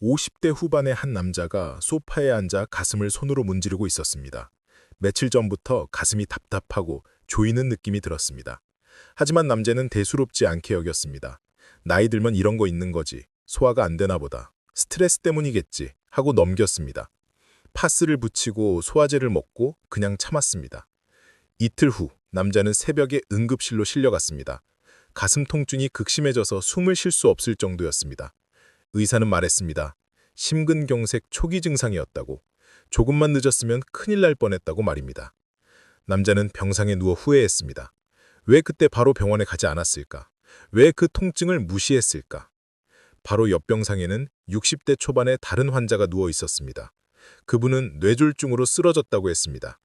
50대 후반의 한 남자가 소파에 앉아 가슴을 손으로 문지르고 있었습니다. 며칠 전부터 가슴이 답답하고 조이는 느낌이 들었습니다. 하지만 남자는 대수롭지 않게 여겼습니다. 나이 들면 이런 거 있는 거지. 소화가 안 되나 보다. 스트레스 때문이겠지 하고 넘겼습니다. 파스를 붙이고 소화제를 먹고 그냥 참았습니다. 이틀 후 남자는 새벽에 응급실로 실려갔습니다. 가슴 통증이 극심해져서 숨을 쉴 수 없을 정도였습니다. 의사는 말했습니다. 심근경색 초기 증상이었다고. 조금만 늦었으면 큰일 날 뻔했다고 말입니다. 남자는 병상에 누워 후회했습니다. 왜 그때 바로 병원에 가지 않았을까? 왜 그 통증을 무시했을까? 바로 옆 병상에는 60대 초반의 다른 환자가 누워 있었습니다. 그분은 뇌졸중으로 쓰러졌다고 했습니다.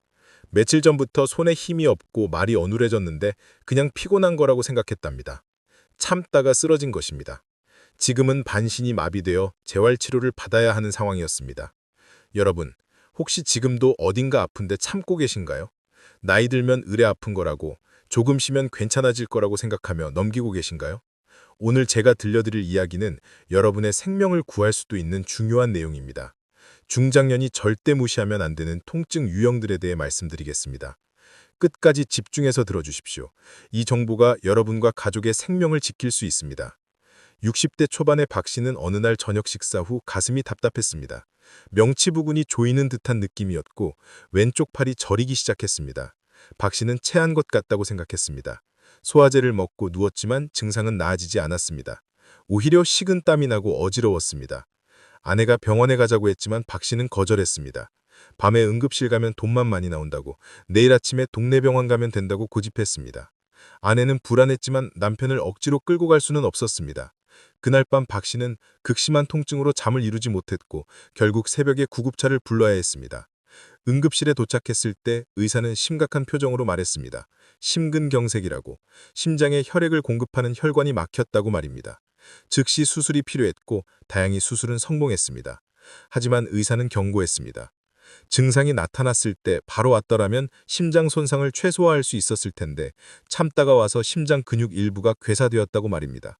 며칠 전부터 손에 힘이 없고 말이 어눌해졌는데 그냥 피곤한 거라고 생각했답니다. 참다가 쓰러진 것입니다. 지금은 반신이 마비되어 재활치료를 받아야 하는 상황이었습니다. 여러분, 혹시 지금도 어딘가 아픈데 참고 계신가요? 나이 들면 의뢰 아픈 거라고, 조금 쉬면 괜찮아질 거라고 생각하며 넘기고 계신가요? 오늘 제가 들려드릴 이야기는 여러분의 생명을 구할 수도 있는 중요한 내용입니다. 중장년이 절대 무시하면 안 되는 통증 유형들에 대해 말씀드리겠습니다. 끝까지 집중해서 들어주십시오. 이 정보가 여러분과 가족의 생명을 지킬 수 있습니다. 60대 초반의 박 씨는 어느 날 저녁 식사 후 가슴이 답답했습니다. 명치 부근이 조이는 듯한 느낌이었고 왼쪽 팔이 저리기 시작했습니다. 박 씨는 체한 것 같다고 생각했습니다. 소화제를 먹고 누웠지만 증상은 나아지지 않았습니다. 오히려 식은땀이 나고 어지러웠습니다. 아내가 병원에 가자고 했지만 박 씨는 거절했습니다. 밤에 응급실 가면 돈만 많이 나온다고, 내일 아침에 동네 병원 가면 된다고 고집했습니다. 아내는 불안했지만 남편을 억지로 끌고 갈 수는 없었습니다. 그날 밤 박 씨는 극심한 통증으로 잠을 이루지 못했고 결국 새벽에 구급차를 불러야 했습니다. 응급실에 도착했을 때 의사는 심각한 표정으로 말했습니다. 심근경색이라고, 심장에 혈액을 공급하는 혈관이 막혔다고 말입니다. 즉시 수술이 필요했고 다행히 수술은 성공했습니다. 하지만 의사는 경고했습니다. 증상이 나타났을 때 바로 왔더라면 심장 손상을 최소화할 수 있었을 텐데 참다가 와서 심장 근육 일부가 괴사되었다고 말입니다.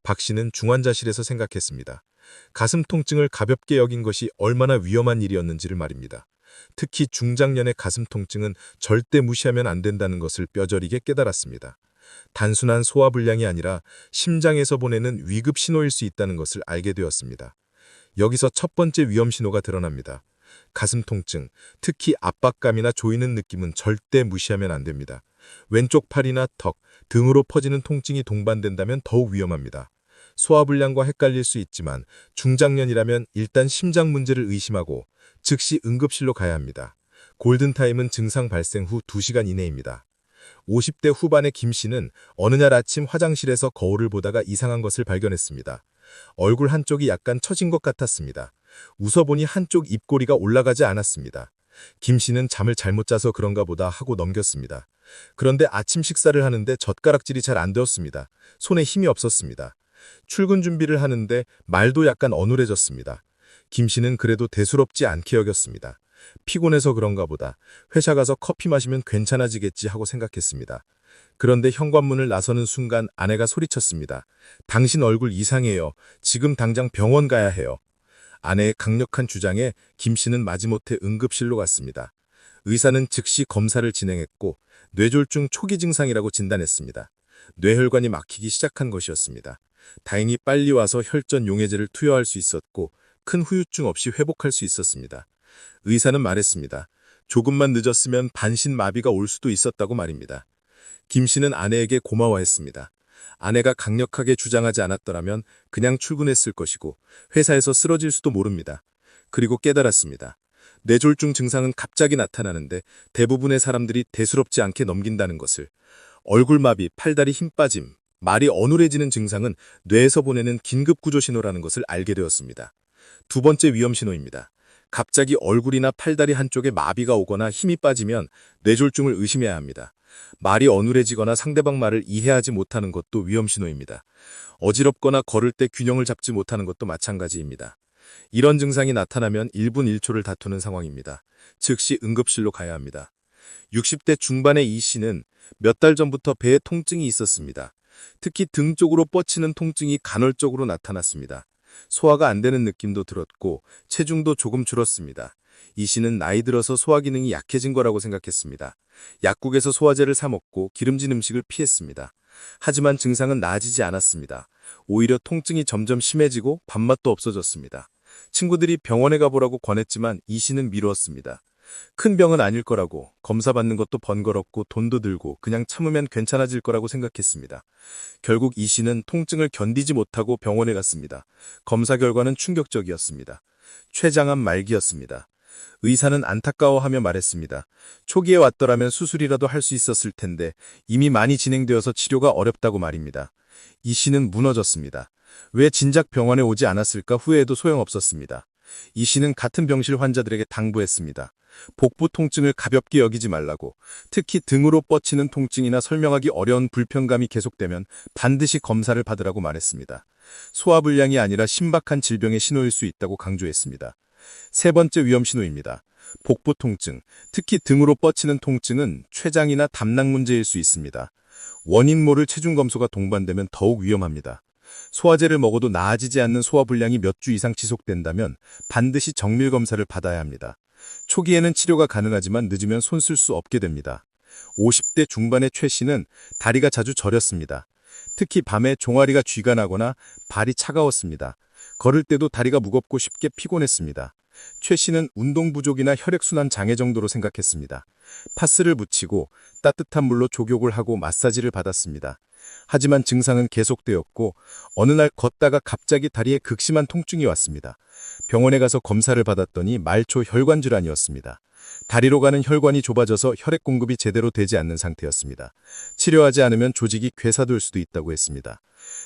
박 씨는 중환자실에서 생각했습니다. 가슴 통증을 가볍게 여긴 것이 얼마나 위험한 일이었는지를 말입니다. 특히 중장년의 가슴 통증은 절대 무시하면 안 된다는 것을 뼈저리게 깨달았습니다. 단순한 소화불량이 아니라 심장에서 보내는 위급 신호일 수 있다는 것을 알게 되었습니다. 여기서 첫 번째 위험 신호가 드러납니다. 가슴 통증, 특히 압박감이나 조이는 느낌은 절대 무시하면 안 됩니다. 왼쪽 팔이나 턱, 등으로 퍼지는 통증이 동반된다면 더욱 위험합니다. 소화불량과 헷갈릴 수 있지만 중장년이라면 일단 심장 문제를 의심하고 즉시 응급실로 가야 합니다. 골든타임은 증상 발생 후 2시간 이내입니다. 50대 후반의 김 씨는 어느 날 아침 화장실에서 거울을 보다가 이상한 것을 발견했습니다. 얼굴 한쪽이 약간 처진 것 같았습니다. 웃어보니 한쪽 입꼬리가 올라가지 않았습니다. 김 씨는 잠을 잘못 자서 그런가 보다 하고 넘겼습니다. 그런데 아침 식사를 하는데 젓가락질이 잘 안 되었습니다. 손에 힘이 없었습니다. 출근 준비를 하는데 말도 약간 어눌해졌습니다. 김 씨는 그래도 대수롭지 않게 여겼습니다. 피곤해서 그런가 보다, 회사 가서 커피 마시면 괜찮아지겠지 하고 생각했습니다. 그런데 현관문을 나서는 순간 아내가 소리쳤습니다. 당신 얼굴 이상해요. 지금 당장 병원 가야 해요. 아내의 강력한 주장에 김 씨는 마지못해 응급실로 갔습니다. 의사는 즉시 검사를 진행했고 뇌졸중 초기 증상이라고 진단했습니다. 뇌혈관이 막히기 시작한 것이었습니다. 다행히 빨리 와서 혈전 용해제를 투여할 수 있었고 큰 후유증 없이 회복할 수 있었습니다. 의사는 말했습니다. 조금만 늦었으면 반신 마비가 올 수도 있었다고 말입니다. 김 씨는 아내에게 고마워했습니다. 아내가 강력하게 주장하지 않았더라면 그냥 출근했을 것이고 회사에서 쓰러질 수도 모릅니다. 그리고 깨달았습니다. 뇌졸중 증상은 갑자기 나타나는데 대부분의 사람들이 대수롭지 않게 넘긴다는 것을. 얼굴마비, 팔다리 힘 빠짐, 말이 어눌해지는 증상은 뇌에서 보내는 긴급구조 신호라는 것을 알게 되었습니다. 두 번째 위험 신호입니다. 갑자기 얼굴이나 팔다리 한쪽에 마비가 오거나 힘이 빠지면 뇌졸중을 의심해야 합니다. 말이 어눌해지거나 상대방 말을 이해하지 못하는 것도 위험 신호입니다. 어지럽거나 걸을 때 균형을 잡지 못하는 것도 마찬가지입니다. 이런 증상이 나타나면 1분 1초를 다투는 상황입니다. 즉시 응급실로 가야 합니다. 60대 중반의 이 씨는 몇 달 전부터 배에 통증이 있었습니다. 특히 등 쪽으로 뻗치는 통증이 간헐적으로 나타났습니다. 소화가 안 되는 느낌도 들었고 체중도 조금 줄었습니다. 이 씨는 나이 들어서 소화 기능이 약해진 거라고 생각했습니다. 약국에서 소화제를 사 먹고 기름진 음식을 피했습니다. 하지만 증상은 나아지지 않았습니다. 오히려 통증이 점점 심해지고 밥맛도 없어졌습니다. 친구들이 병원에 가보라고 권했지만 이 씨는 미루었습니다. 큰 병은 아닐 거라고, 검사 받는 것도 번거롭고 돈도 들고 그냥 참으면 괜찮아질 거라고 생각했습니다. 결국 이 씨는 통증을 견디지 못하고 병원에 갔습니다. 검사 결과는 충격적이었습니다. 췌장암 말기였습니다. 의사는 안타까워하며 말했습니다. 초기에 왔더라면 수술이라도 할 수 있었을 텐데 이미 많이 진행되어서 치료가 어렵다고 말입니다. 이 씨는 무너졌습니다. 왜 진작 병원에 오지 않았을까 후회해도 소용없었습니다. 이 씨는 같은 병실 환자들에게 당부했습니다. 복부 통증을 가볍게 여기지 말라고, 특히 등으로 뻗치는 통증이나 설명하기 어려운 불편감이 계속되면 반드시 검사를 받으라고 말했습니다. 소화불량이 아니라 심박한 질병의 신호일 수 있다고 강조했습니다. 세 번째 위험 신호입니다. 복부 통증, 특히 등으로 뻗치는 통증은 췌장이나 담낭 문제일 수 있습니다. 원인 모를 체중 검소가 동반되면 더욱 위험합니다. 소화제를 먹어도 나아지지 않는 소화불량이 몇 주 이상 지속된다면 반드시 정밀 검사를 받아야 합니다. 초기에는 치료가 가능하지만 늦으면 손 쓸 수 없게 됩니다. 50대 중반의 최 씨는 다리가 자주 저렸습니다. 특히 밤에 종아리가 쥐가 나거나 발이 차가웠습니다. 걸을 때도 다리가 무겁고 쉽게 피곤했습니다. 최 씨는 운동 부족이나 혈액순환 장애 정도로 생각했습니다. 파스를 붙이고 따뜻한 물로 족욕을 하고 마사지를 받았습니다. 하지만 증상은 계속되었고 어느 날 걷다가 갑자기 다리에 극심한 통증이 왔습니다. 병원에 가서 검사를 받았더니 말초 혈관 질환이었습니다. 다리로 가는 혈관이 좁아져서 혈액 공급이 제대로 되지 않는 상태였습니다. 치료하지 않으면 조직이 괴사될 수도 있다고 했습니다.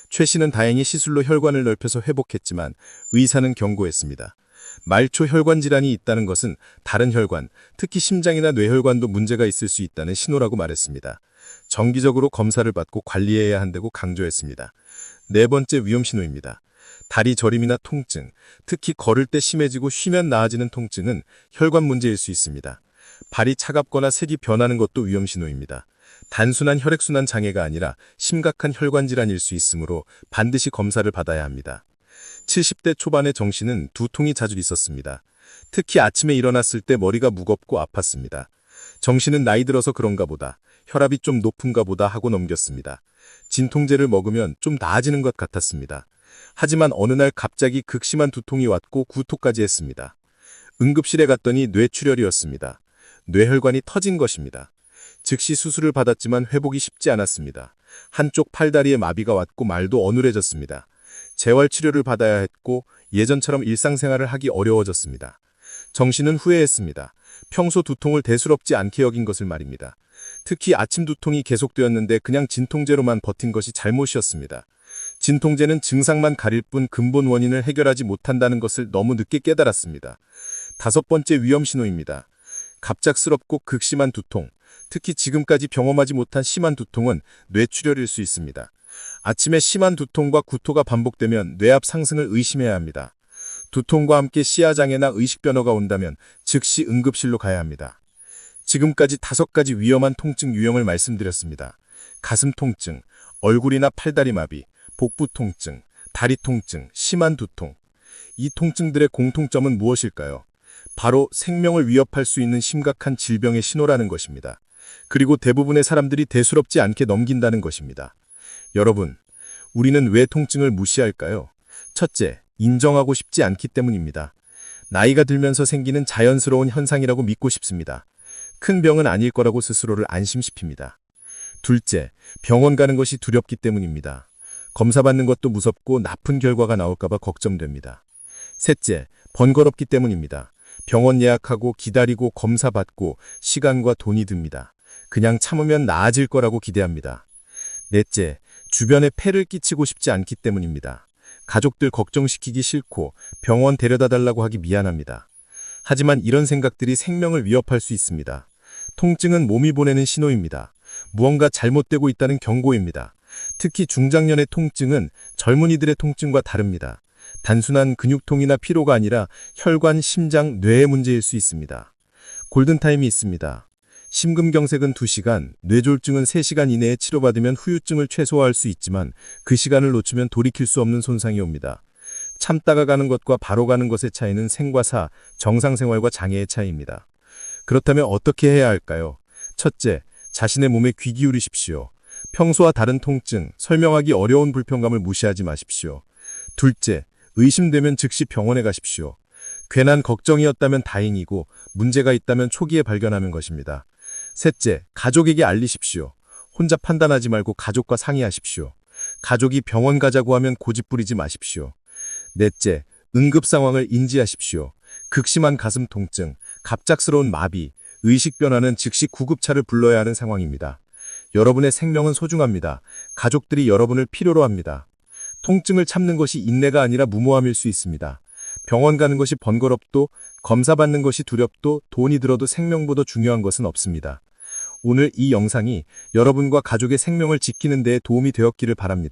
최 씨는 다행히 시술로 혈관을 넓혀서 회복했지만 의사는 경고했습니다. 말초 혈관 질환이 있다는 것은 다른 혈관, 특히 심장이나 뇌혈관도 문제가 있을 수 있다는 신호라고 말했습니다. 정기적으로 검사를 받고 관리해야 한다고 강조했습니다. 네 번째 위험 신호입니다. 다리 저림이나 통증, 특히 걸을 때 심해지고 쉬면 나아지는 통증은 혈관 문제일 수 있습니다. 발이 차갑거나 색이 변하는 것도 위험 신호입니다. 단순한 혈액순환 장애가 아니라 심각한 혈관 질환일 수 있으므로 반드시 검사를 받아야 합니다. 70대 초반의 정 씨는 두통이 자주 있었습니다. 특히 아침에 일어났을 때 머리가 무겁고 아팠습니다. 정 씨는 나이 들어서 그런가 보다, 혈압이 좀 높은가 보다 하고 넘겼습니다. 진통제를 먹으면 좀 나아지는 것 같았습니다. 하지만 어느 날 갑자기 극심한 두통이 왔고 구토까지 했습니다. 응급실에 갔더니 뇌출혈이었습니다. 뇌혈관이 터진 것입니다. 즉시 수술을 받았지만 회복이 쉽지 않았습니다. 한쪽 팔다리에 마비가 왔고 말도 어눌해졌습니다. 재활치료를 받아야 했고 예전처럼 일상생활을 하기 어려워졌습니다. 정 씨는 후회했습니다. 평소 두통을 대수롭지 않게 여긴 것을 말입니다. 특히 아침 두통이 계속되었는데 그냥 진통제로만 버틴 것이 잘못이었습니다. 진통제는 증상만 가릴 뿐 근본 원인을 해결하지 못한다는 것을 너무 늦게 깨달았습니다. 다섯 번째 위험 신호입니다. 갑작스럽고 극심한 두통, 특히 지금까지 경험하지 못한 심한 두통은 뇌출혈일 수 있습니다. 아침에 심한 두통과 구토가 반복되면 뇌압 상승을 의심해야 합니다. 두통과 함께 시야장애나 의식변화가 온다면 즉시 응급실로 가야 합니다. 지금까지 5가지 위험한 통증 유형을 말씀드렸습니다. 가슴 통증, 얼굴이나 팔다리 마비, 복부 통증, 다리 통증, 심한 두통. 이 통증들의 공통점은 무엇일까요? 바로 생명을 위협할 수 있는 심각한 질병의 신호라는 것입니다. 그리고 대부분의 사람들이 대수롭지 않게 넘긴다는 것입니다. 여러분, 우리는 왜 통증을 무시할까요? 첫째, 인정하고 싶지 않기 때문입니다. 나이가 들면서 생기는 자연스러운 현상이라고 믿고 싶습니다. 큰 병은 아닐 거라고 스스로를 안심시킵니다. 둘째, 병원 가는 것이 두렵기 때문입니다. 검사 받는 것도 무섭고 나쁜 결과가 나올까봐 걱정됩니다. 셋째, 번거롭기 때문입니다. 병원 예약하고 기다리고 검사 받고 시간과 돈이 듭니다. 그냥 참으면 나아질 거라고 기대합니다. 넷째, 주변에 폐를 끼치고 싶지 않기 때문입니다. 가족들 걱정시키기 싫고 병원 데려다 달라고 하기 미안합니다. 하지만 이런 생각들이 생명을 위협할 수 있습니다. 통증은 몸이 보내는 신호입니다. 무언가 잘못되고 있다는 경고입니다. 특히 중장년의 통증은 젊은이들의 통증과 다릅니다. 단순한 근육통이나 피로가 아니라 혈관, 심장, 뇌의 문제일 수 있습니다. 골든타임이 있습니다. 심근경색은 2시간, 뇌졸중은 3시간 이내에 치료받으면 후유증을 최소화할 수 있지만 그 시간을 놓치면 돌이킬 수 없는 손상이 옵니다. 참다가 가는 것과 바로 가는 것의 차이는 생과 사, 정상생활과 장애의 차이입니다. 그렇다면 어떻게 해야 할까요? 첫째, 자신의 몸에 귀 기울이십시오. 평소와 다른 통증, 설명하기 어려운 불편감을 무시하지 마십시오. 둘째, 의심되면 즉시 병원에 가십시오. 괜한 걱정이었다면 다행이고 문제가 있다면 초기에 발견하는 것입니다. 셋째, 가족에게 알리십시오. 혼자 판단하지 말고 가족과 상의하십시오. 가족이 병원 가자고 하면 고집 부리지 마십시오. 넷째, 응급 상황을 인지하십시오. 극심한 가슴 통증, 갑작스러운 마비, 의식 변화는 즉시 구급차를 불러야 하는 상황입니다. 여러분의 생명은 소중합니다. 가족들이 여러분을 필요로 합니다. 통증을 참는 것이 인내가 아니라 무모함일 수 있습니다. 병원 가는 것이 번거롭도, 검사받는 것이 두렵도, 돈이 들어도 생명보다 중요한 것은 없습니다. 오늘 이 영상이 여러분과 가족의 생명을 지키는 데 도움이 되었기를 바랍니다.